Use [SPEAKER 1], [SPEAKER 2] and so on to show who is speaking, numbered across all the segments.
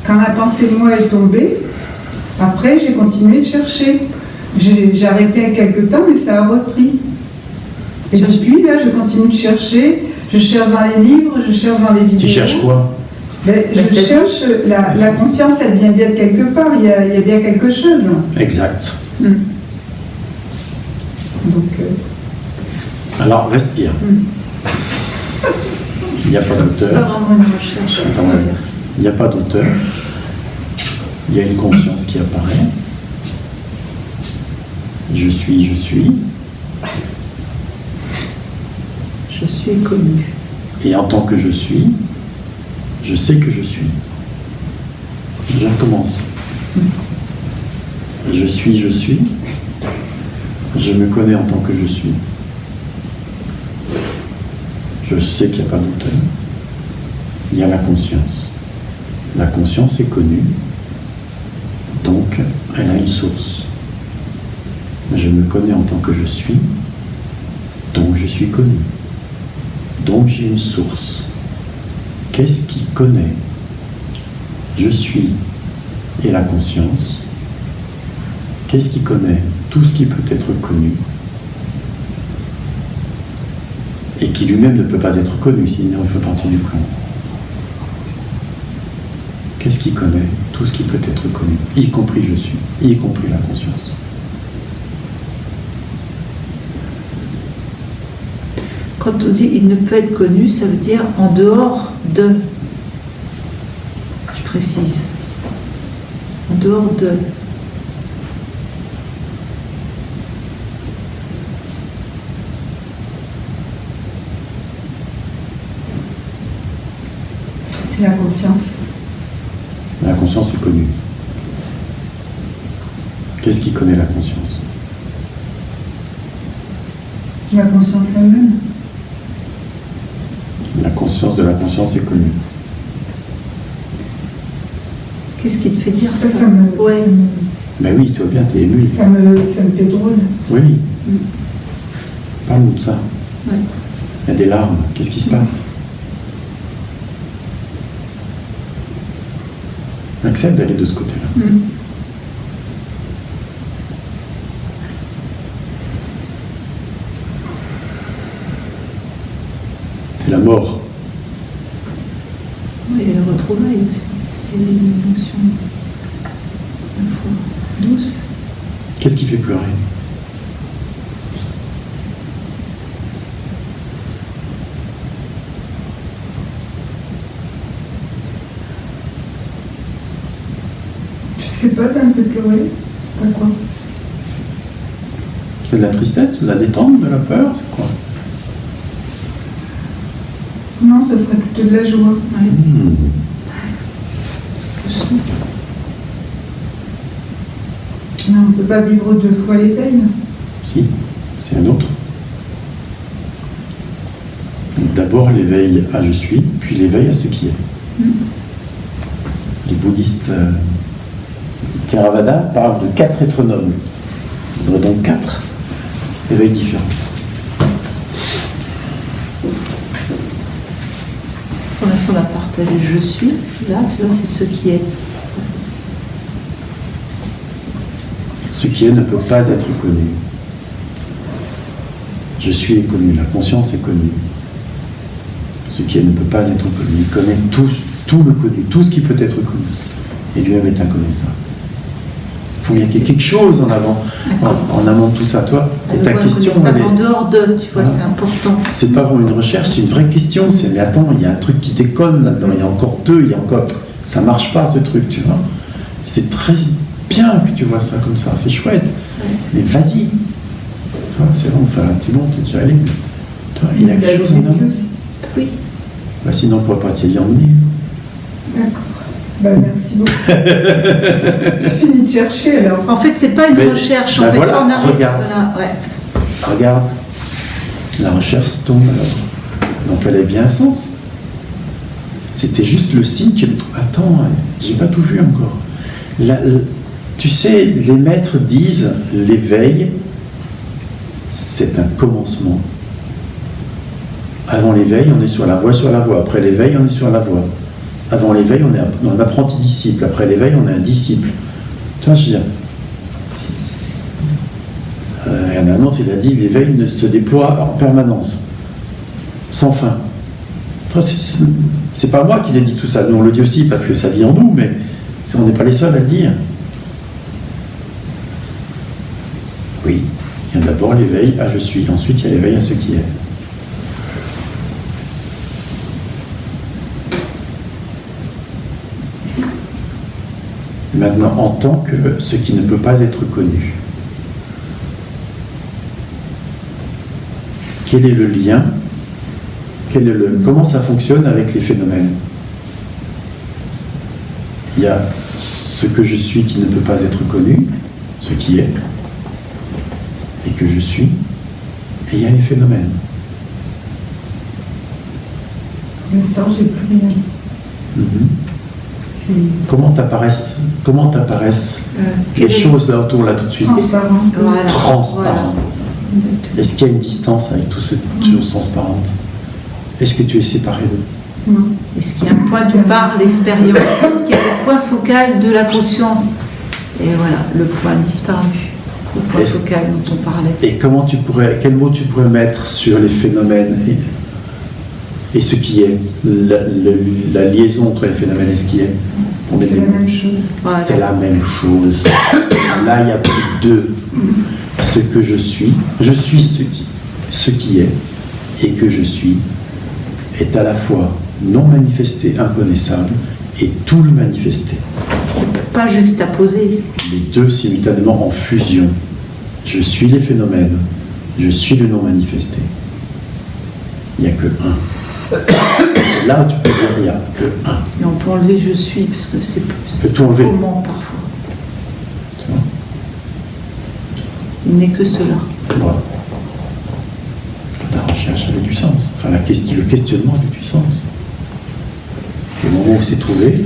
[SPEAKER 1] quand la pensée de moi est tombée, après j'ai continué de chercher. J'ai arrêté quelque temps, mais ça a repris. Et depuis, là, je continue de chercher. Je cherche dans les livres, je cherche dans les vidéos.
[SPEAKER 2] Tu cherches quoi?
[SPEAKER 1] Je cherche, la conscience, elle vient bien de quelque part, il y a bien quelque chose.
[SPEAKER 2] Exact.
[SPEAKER 1] Donc,
[SPEAKER 2] alors, respire. Il n'y a pas d'auteur.
[SPEAKER 3] C'est pas vraiment une recherche.
[SPEAKER 2] Attends, il n'y a pas d'auteur. Il y a une conscience qui apparaît. Je suis.
[SPEAKER 3] Je suis connu.
[SPEAKER 2] Et en tant que je suis, je sais que je suis. Je recommence. Je suis. Je me connais en tant que je suis. Je sais qu'il n'y a pas d'auteur. Il y a la conscience. La conscience est connue, donc elle a une source. Je me connais en tant que je suis, donc je suis connu. Donc j'ai une source. Qu'est-ce qui connaît? Je suis et la conscience. Qu'est-ce qui connaît tout ce qui peut être connu et qui lui-même ne peut pas être connu, sinon il fait partie du plan. Qu'est-ce qui connaît tout ce qui peut être connu, y compris je suis, y compris la conscience?
[SPEAKER 3] Quand on dit il ne peut être connu, ça veut dire en dehors de. Je précise. En dehors de.
[SPEAKER 1] c'est la conscience.
[SPEAKER 2] La conscience est connue. Qu'est-ce qui connaît la conscience?
[SPEAKER 1] La conscience elle-même.
[SPEAKER 2] La conscience de la conscience est connue.
[SPEAKER 3] Qu'est-ce qui te fait dire ça?
[SPEAKER 1] Ouais.
[SPEAKER 2] Ben oui, toi bien, t'es ému.
[SPEAKER 1] Ça me fait drôle.
[SPEAKER 2] Oui. Parle-nous de ça.
[SPEAKER 3] Ouais.
[SPEAKER 2] Il y a des larmes. Qu'est-ce qui se passe? Accepte d'aller de ce côté-là. C'est la mort.
[SPEAKER 3] Oui, et le retrouvaille aussi. C'est une émotion à la fois douce.
[SPEAKER 2] Qu'est-ce qui fait pleurer?
[SPEAKER 1] Je sais pas, ça me fait pleurer. Pas quoi.
[SPEAKER 2] C'est de la tristesse, de la détente, de la peur, c'est quoi?
[SPEAKER 1] Non, ce serait plutôt de la joie.
[SPEAKER 3] Ouais. C'est que ça.
[SPEAKER 1] Non, on ne peut pas vivre deux fois les peines.
[SPEAKER 2] Si, c'est un autre. D'abord l'éveil à je suis, puis l'éveil à ce qui est. Les bouddhistes Theravada parlent de 4 êtres nobles. Il y aurait donc 4 éveils différents.
[SPEAKER 3] Pour l'instant, on a partagé je suis. Là, tu vois, c'est ce qui est.
[SPEAKER 2] Ce qui est ne peut pas être connu. Je suis est connu, la conscience est connue. Ce qui est ne peut pas être connu. Il connaît tout le connu, tout ce qui peut être connu. Et lui-même est inconnaissable. Il y a quelque chose en avant, en amont de tout ça. Toi, et ta question,
[SPEAKER 3] elle est en dehors de, tu vois, c'est important.
[SPEAKER 2] C'est pas vraiment une recherche, c'est une vraie question. C'est mais attends, il y a un truc qui déconne là-dedans. Il y a encore il y a encore. Ça marche pas ce truc, tu vois. C'est très bien que tu vois ça comme ça, c'est chouette. Mais vas-y. C'est bon, enfin, c'est bon, t'es déjà allé. Toi, il y a quelque chose en amont.
[SPEAKER 3] Oui.
[SPEAKER 2] Bah, sinon, on ne pourrait pas t'y emmener.
[SPEAKER 1] D'accord. Bah, merci beaucoup. J'ai fini de chercher alors.
[SPEAKER 3] En fait, c'est pas une recherche. En fait,
[SPEAKER 2] voilà,
[SPEAKER 3] on arrive.
[SPEAKER 2] regarde.
[SPEAKER 3] Voilà, ouais.
[SPEAKER 2] Regarde. La recherche tombe alors. Donc elle a bien un sens. C'était juste le signe que. Attends, j'ai pas tout vu encore. Tu sais, les maîtres disent l'éveil, c'est un commencement. Avant l'éveil, on est sur la voie. Après l'éveil, on est sur la voie. Avant l'éveil, on est un apprenti disciple. Après l'éveil, on est un disciple. Tu vois, je veux dire. Il y en a un autre, il a dit l'éveil ne se déploie en permanence, sans fin. C'est pas moi qui l'ai dit tout ça. Nous, on le dit aussi parce que ça vit en nous, mais on n'est pas les seuls à le dire. Oui, il y a d'abord l'éveil à je suis, ensuite il y a l'éveil à ce qui est. Maintenant, en tant que ce qui ne peut pas être connu, quel est le lien? Comment ça fonctionne avec les phénomènes? Il y a ce que je suis qui ne peut pas être connu, ce qui est, et que je suis, et il y a les phénomènes.
[SPEAKER 1] Pour l'instant, j'ai plus rien.
[SPEAKER 2] Comment t'apparaissent les choses là autour, là tout de suite?
[SPEAKER 1] Transparent.
[SPEAKER 3] Voilà.
[SPEAKER 2] Transparent. Est-ce qu'il y a une distance avec toutes ces choses transparentes? Est-ce que tu es séparé d'eux?
[SPEAKER 1] Non.
[SPEAKER 3] Est-ce qu'il y a un point de part l'expérience? Est-ce qu'il y a le point focal de la conscience? Et voilà, le point disparu, le point focal dont on parlait.
[SPEAKER 2] Et quel mot tu pourrais mettre sur les phénomènes et ce qui est, la liaison entre les phénomènes et ce qui est?
[SPEAKER 1] C'est la même chose.
[SPEAKER 3] Voilà.
[SPEAKER 2] C'est la même chose. Là, il n'y a plus que deux. Ce que je suis ce qui est, et que je suis est à la fois non manifesté, inconnaissable, et tout le manifesté.
[SPEAKER 3] Pas juxtaposé.
[SPEAKER 2] Les deux simultanément en fusion. Je suis les phénomènes, je suis le non manifesté. Il n'y a que un. C'est là où tu peux dire il n'y a que un.
[SPEAKER 3] Et on peut enlever je suis, parce que c'est
[SPEAKER 2] tout enlever.
[SPEAKER 3] comment parfois.
[SPEAKER 2] Tu vois?
[SPEAKER 3] Il n'est que cela.
[SPEAKER 2] Voilà. La recherche avait du sens. Enfin, le questionnement avait du sens. Au moment où c'est trouvé,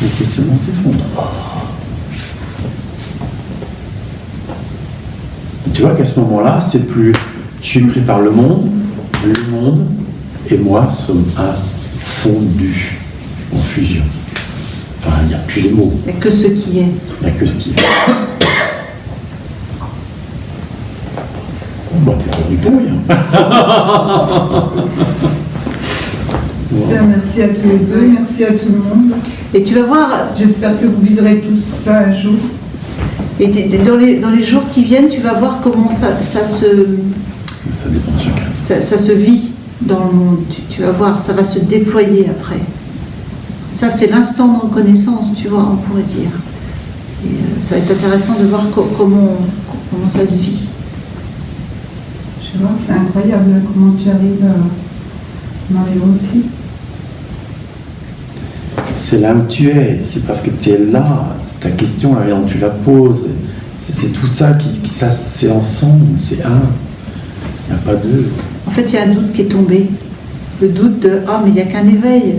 [SPEAKER 2] le questionnement s'effondre. Tu vois qu'à ce moment-là, c'est plus je suis pris par le monde et moi sommes un fondu en fusion. Enfin, il n'y a plus les mots.
[SPEAKER 3] Il n'y a que ce qui est.
[SPEAKER 2] Il n'y a que ce qui est. Bon, t'es pas du tout, hein.
[SPEAKER 1] Bien, merci à tous les deux, merci à tout le monde.
[SPEAKER 3] Et tu vas voir,
[SPEAKER 1] J'espère que vous vivrez tous ça un jour.
[SPEAKER 3] et dans les jours qui viennent, tu vas voir comment ça se
[SPEAKER 2] dépend de chacun.
[SPEAKER 3] ça se vit dans le monde. Tu vas voir, ça va se déployer après. Ça, c'est l'instant de reconnaissance, tu vois, on pourrait dire. Et ça va être intéressant de voir comment ça se vit.
[SPEAKER 1] Je vois, c'est incroyable hein, comment tu arrives à m'arriver aussi.
[SPEAKER 2] C'est là où tu es, c'est parce que tu es là, c'est ta question, la manière dont tu la poses, c'est tout ça, c'est ensemble, c'est un, il n'y a pas deux.
[SPEAKER 3] En fait, il y a un doute qui est tombé. Le doute de « Ah, mais il n'y a qu'un éveil ».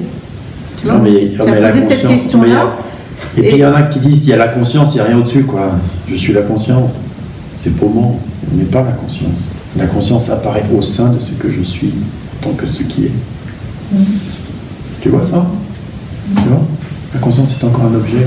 [SPEAKER 3] Tu vois, tu as posé cette question-là.
[SPEAKER 2] Et puis il y en a qui disent, il y a la conscience, il n'y a rien au-dessus, quoi. Je suis la conscience. C'est paumant, on n'est pas la conscience. La conscience apparaît au sein de ce que je suis, en tant que ce qui est. Tu vois ça? Tu vois? La conscience est encore un objet.